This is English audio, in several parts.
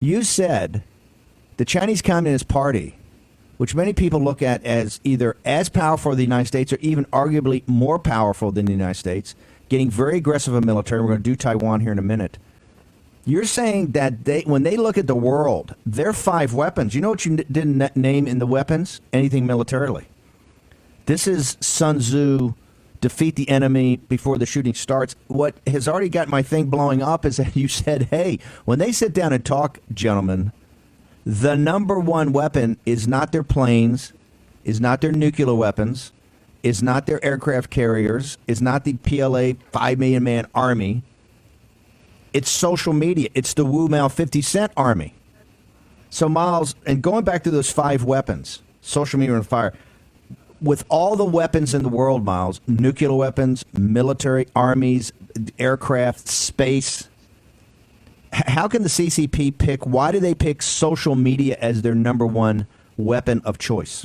You said the Chinese Communist Party, which many people look at as either as powerful as the United States or even arguably more powerful than the United States, getting very aggressive in military. We're going to do Taiwan here in a minute. You're saying that when they look at the world, their 5 weapons, you know what you didn't name in the weapons? Anything militarily. This is Sun Tzu, defeat the enemy before the shooting starts. What has already got my thing blowing up is that you said, hey, when they sit down and talk, gentlemen, the number one weapon is not their planes, is not their nuclear weapons, is not their aircraft carriers, is not the PLA 5 million man army. It's social media. It's the Wu Mao 50 Cent army. So, Miles, and going back to those 5 weapons, social media and fire, with all the weapons in the world, Miles, nuclear weapons, military, armies, aircraft, space, how can the CCP pick, why do they pick social media as their number one weapon of choice?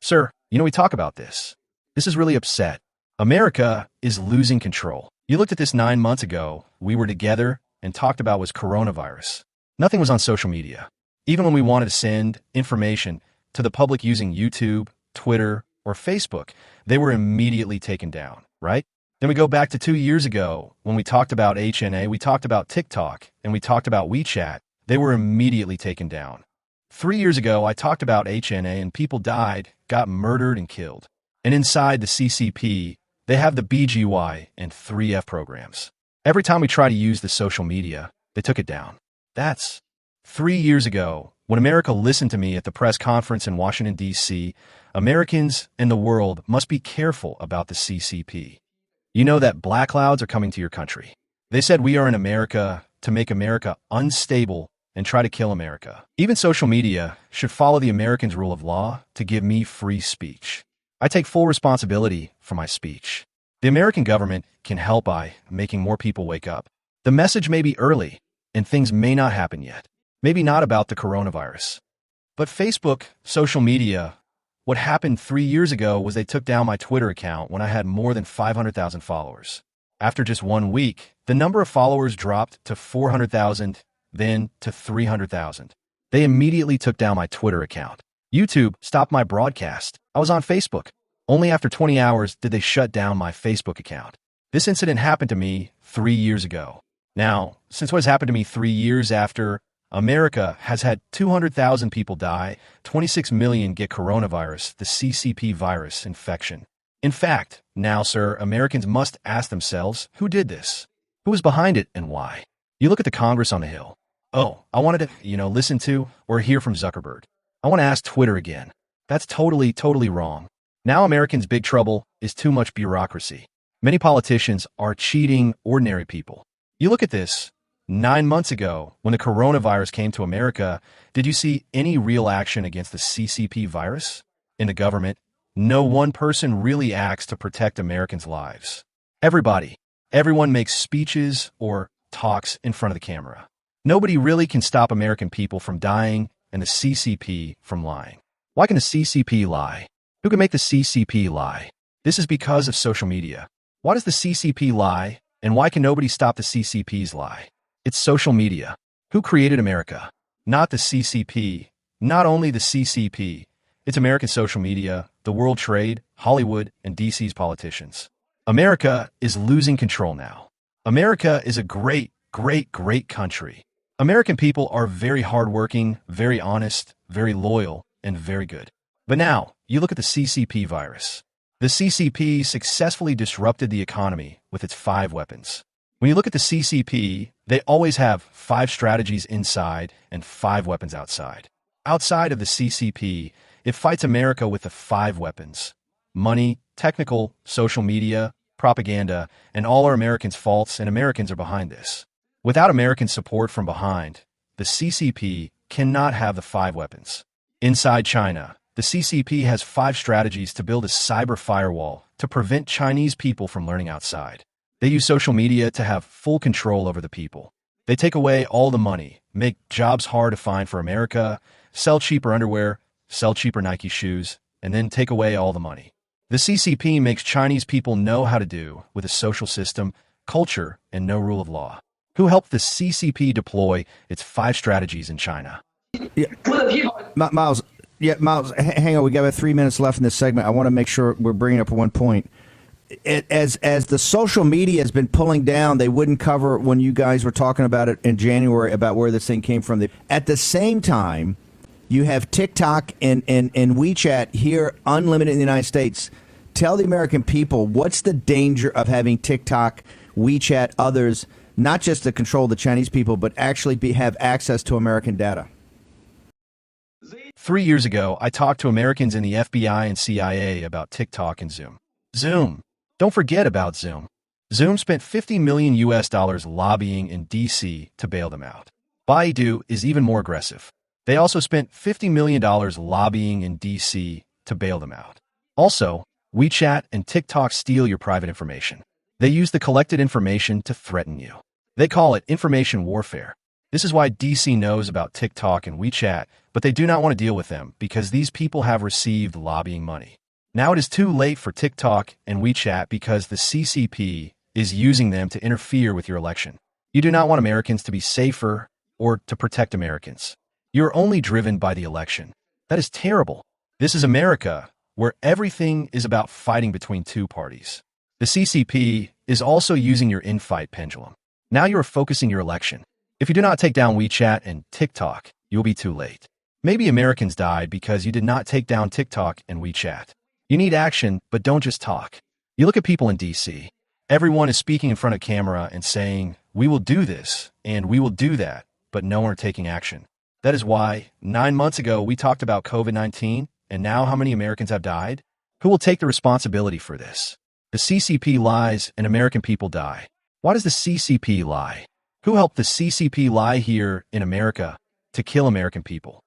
Sir, we talk about this. This is really upset. America is losing control. You looked at this 9 months ago. We were together and talked about was coronavirus. Nothing was on social media. Even when we wanted to send information to the public using YouTube, Twitter, or Facebook, they were immediately taken down, right? Then we go back to 2 years ago when we talked about HNA, we talked about TikTok, and we talked about WeChat. They were immediately taken down. 3 years ago, I talked about HNA and people died, got murdered and killed. And inside the CCP, they have the BGY and 3F programs. Every time we try to use the social media, they took it down. That's 3 years ago, when America listened to me at the press conference in Washington, D.C., Americans and the world must be careful about the CCP. You know that black clouds are coming to your country. They said we are in America to make America unstable and try to kill America. Even social media should follow the Americans' rule of law to give me free speech. I take full responsibility for my speech. The American government can help by making more people wake up. The message may be early, and things may not happen yet. Maybe not about the coronavirus. But Facebook, social media, what happened 3 years ago was they took down my Twitter account when I had more than 500,000 followers. After just 1 week, the number of followers dropped to 400,000, then to 300,000. They immediately took down my Twitter account. YouTube stopped my broadcast. I was on Facebook. Only after 20 hours did they shut down my Facebook account. This incident happened to me 3 years ago. Now, since what has happened to me 3 years after, America has had 200,000 people die, 26 million get coronavirus, the CCP virus infection. In fact, now, sir, Americans must ask themselves, who did this? Who was behind it and why? You look at the Congress on the Hill. Oh, I wanted to, listen to or hear from Zuckerberg. I want to ask Twitter again. That's totally wrong. Now Americans' big trouble is too much bureaucracy. Many politicians are cheating ordinary people. You look at this. 9 months ago, when the coronavirus came to America, did you see any real action against the CCP virus? In the government, no one person really acts to protect Americans' lives. Everyone makes speeches or talks in front of the camera. Nobody really can stop American people from dying and the CCP from lying. Why can the CCP lie? Who can make the CCP lie? This is because of social media. Why does the CCP lie, and why can nobody stop the CCP's lie? It's social media. Who created America? Not the CCP. Not only the CCP. It's American social media, the World Trade, Hollywood, and DC's politicians. America is losing control now. America is a great country. American people are very hardworking, very honest, very loyal, and very good. But now, you look at the CCP virus. The CCP successfully disrupted the economy with its 5 weapons. When you look at the CCP, they always have 5 strategies inside and 5 weapons outside. Outside of the CCP, it fights America with the 5 weapons: money, technical, social media, propaganda, and all are Americans' faults, and Americans are behind this. Without American support from behind, the CCP cannot have the 5 weapons. Inside China, the CCP has 5 strategies to build a cyber firewall to prevent Chinese people from learning outside. They use social media to have full control over the people. They take away all the money, make jobs hard to find for America, sell cheaper underwear, sell cheaper Nike shoes, and then take away all the money. The CCP makes Chinese people know how to do with a social system, culture, and no rule of law. Who helped the CCP deploy its 5 strategies in China? Yeah. Miles, hang on. We got about 3 minutes left in this segment. I want to make sure we're bringing up one point. As the social media has been pulling down, they wouldn't cover when you guys were talking about it in January about where this thing came from. At the same time, you have TikTok and WeChat here unlimited in the United States. Tell the American people, what's the danger of having TikTok, WeChat, others, not just to control the Chinese people, but actually have access to American data? 3 years ago, I talked to Americans in the FBI and CIA about TikTok and Zoom. Don't forget about Zoom. Zoom spent $50 million lobbying in D.C. to bail them out. Baidu is even more aggressive. They also spent $50 million lobbying in D.C. to bail them out. Also, WeChat and TikTok steal your private information. They use the collected information to threaten you. They call it information warfare. This is why D.C. knows about TikTok and WeChat, but they do not want to deal with them because these people have received lobbying money. Now it is too late for TikTok and WeChat because the CCP is using them to interfere with your election. You do not want Americans to be safer or to protect Americans. You're only driven by the election. That is terrible. This is America, where everything is about fighting between 2 parties. The CCP is also using your infight pendulum. Now you are focusing your election. If you do not take down WeChat and TikTok, you will be too late. Maybe Americans died because you did not take down TikTok and WeChat. You need action, but don't just talk. You look at people in D.C. Everyone is speaking in front of camera and saying, we will do this, and we will do that, but no one are taking action. That is why 9 months ago we talked about COVID-19, and now how many Americans have died? Who will take the responsibility for this? The CCP lies and American people die. Why does the CCP lie? Who helped the CCP lie here in America to kill American people?